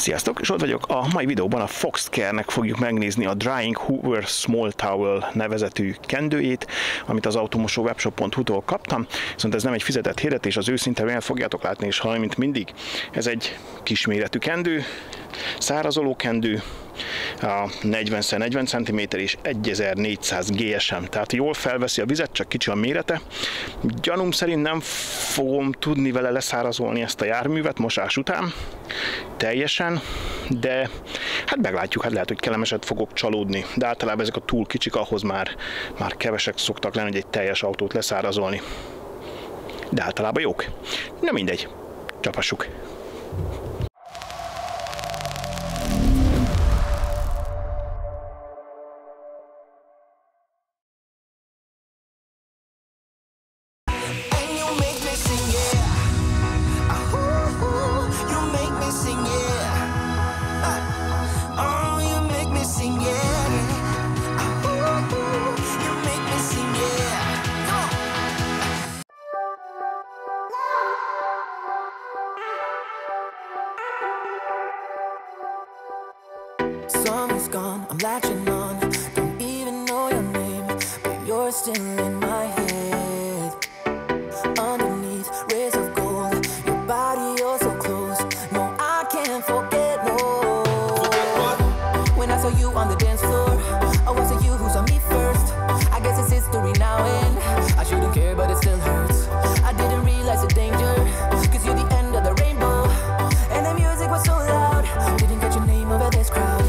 Sziasztok, és ott vagyok. A mai videóban a Foxcare-nek fogjuk megnézni a Drying Hoover Small Towel nevezetű kendőjét, amit az automosowebshop.hu-tól kaptam, viszont ez nem egy fizetett hirdetés, az őszinte el fogjátok látni, és hallani, mint mindig. Ez egy kisméretű kendő, szárazoló kendő, a 40x40 cm és 1400 GSM, tehát jól felveszi a vizet, csak kicsi a mérete. Gyanúm szerint nem fogom tudni vele leszárazolni ezt a járművet mosás után teljesen, de hát meglátjuk, hát lehet, hogy kellemeset fogok csalódni, de általában ezek a túl kicsik, ahhoz már kevesek szoktak lenni, hogy egy teljes autót leszárazolni, de általában jók. Na mindegy, csapassuk! Summer's gone, I'm latching on. Don't even know your name, but you're still in my head. Underneath rays of gold, your body, you're so close. No, I can't forget, no. When I saw you on the dance floor, oh, was it you who saw me first? I guess it's history now, and I shouldn't care, but it still hurts. I didn't realize the danger, cause you're the end of the rainbow. And the music was so loud, didn't get your name over this crowd.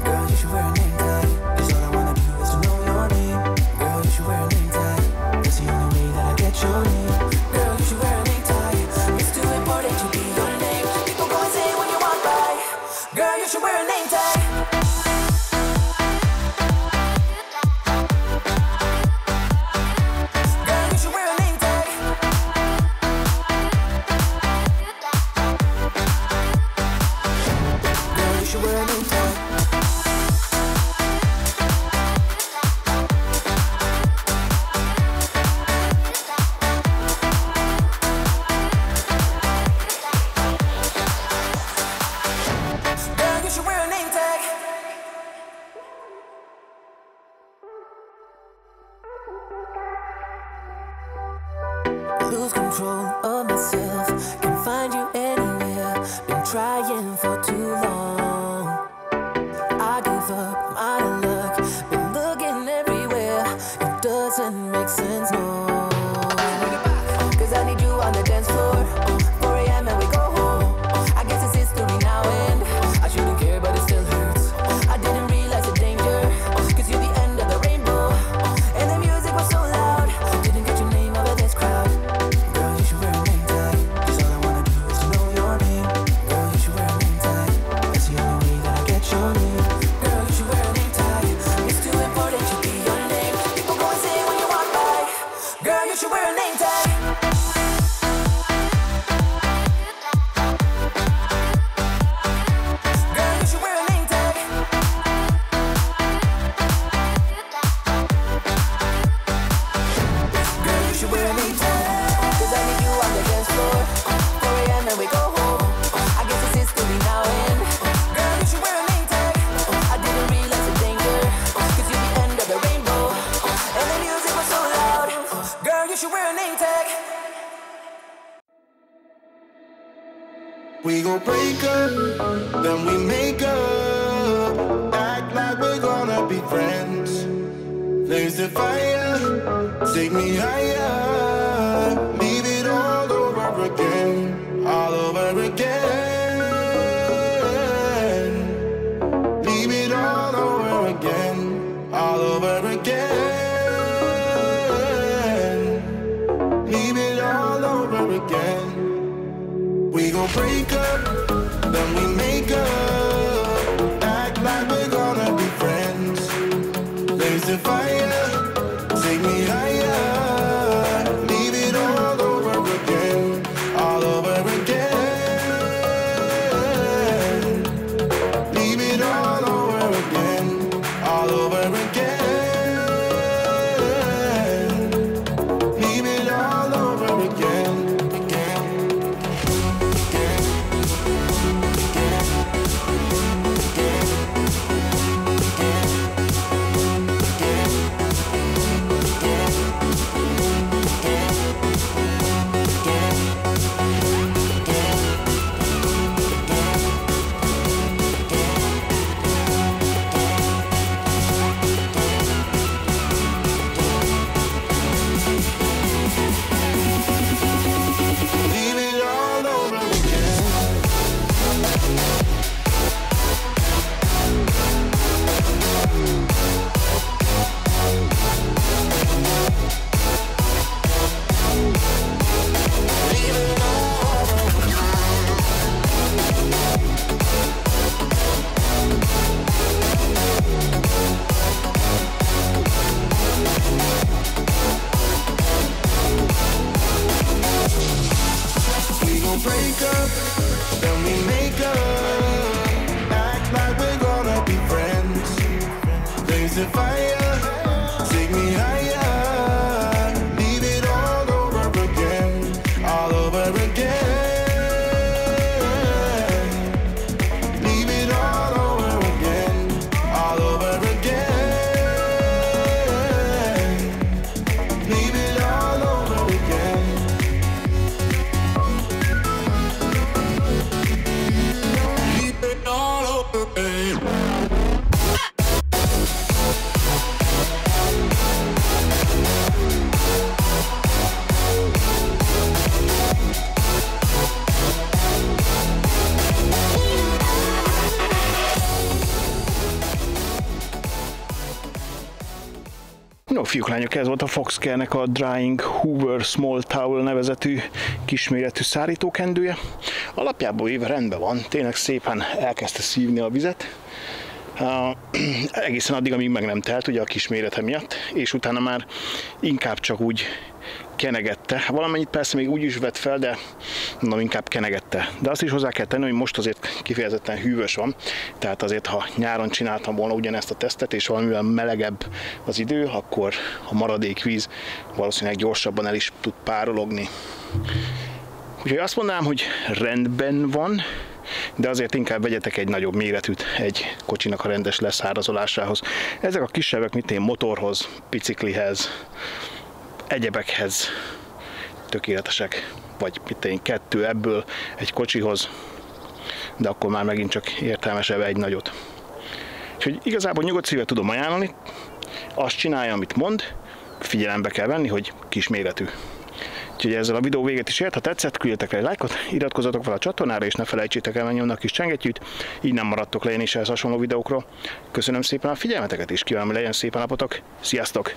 Girl, you should wear a name tag, cause all I wanna do is to know your name. Girl, you should wear a name tag, that's the only way that I get your name. Girl, you should wear a name tag, it's too important to be your name. People go and say when you walk by, girl, you should wear a name tag. Lose control of myself, can find you anywhere. Been trying for too long. I give up, I'm out of luck. Been looking everywhere, it doesn't make sense, no. Cause I need you on the dance floor. 4 AM and we go home. I guess it's history now, and I shouldn't care, but it still hurts. I didn't realize the danger, cause you're the end of the rainbow. And the music was so loud, didn't get your name over this crowd. We gon' break up, then we make up. Act like we're gonna be friends. There's the fire, take me higher. Leave it all over again, all over again. Leave it all over again, all over again. Leave it all over again. We gon' break up, then we make up. Act like we're gonna be friends. There's the fire, take me higher. the fire, take me higher, leave it all over again, all over again, leave it all over again, all over again, leave it all over again. Leave it all over again. No, fiúk, lányok, ez volt a Foxcare-nek a Drying Hoover Small Towel nevezetű kisméretű szárítókendője. Alapjából éve rendben van, tényleg szépen elkezdte szívni a vizet. Egészen addig, amíg meg nem telt, ugye a kismérete miatt, és utána már inkább csak úgy kenegette. Valamennyit persze még úgy is vett fel, de mondom, inkább kenegette. De azt is hozzá kell tenni, hogy most azért kifejezetten hűvös van, tehát azért, ha nyáron csináltam volna ugyanezt a tesztet, és valamivel melegebb az idő, akkor a maradék víz valószínűleg gyorsabban el is tud párologni. Úgyhogy azt mondanám, hogy rendben van, de azért inkább vegyetek egy nagyobb méretűt egy kocsinak a rendes leszárazolásához. Ezek a kisebbek, mint én, motorhoz, biciklihez, egyebekhez tökéletesek, vagy mit én, 2 ebből egy kocsihoz, de akkor már megint csak értelmesebb egy nagyot. Úgyhogy igazából nyugodt szívvel tudom ajánlani, azt csinálja, amit mond, figyelembe kell venni, hogy kisméretű. Úgyhogy ezzel a videó véget is ért, ha tetszett, küldjetek rá egy lájkot, iratkozzatok fel a csatornára, és ne felejtsétek el megnyomni a kis csengettyűt, így nem maradtok le én is ehhez hasonló videókról. Köszönöm szépen a figyelmeteket, és kívánom, hogy legyen szép napotok. Sziasztok!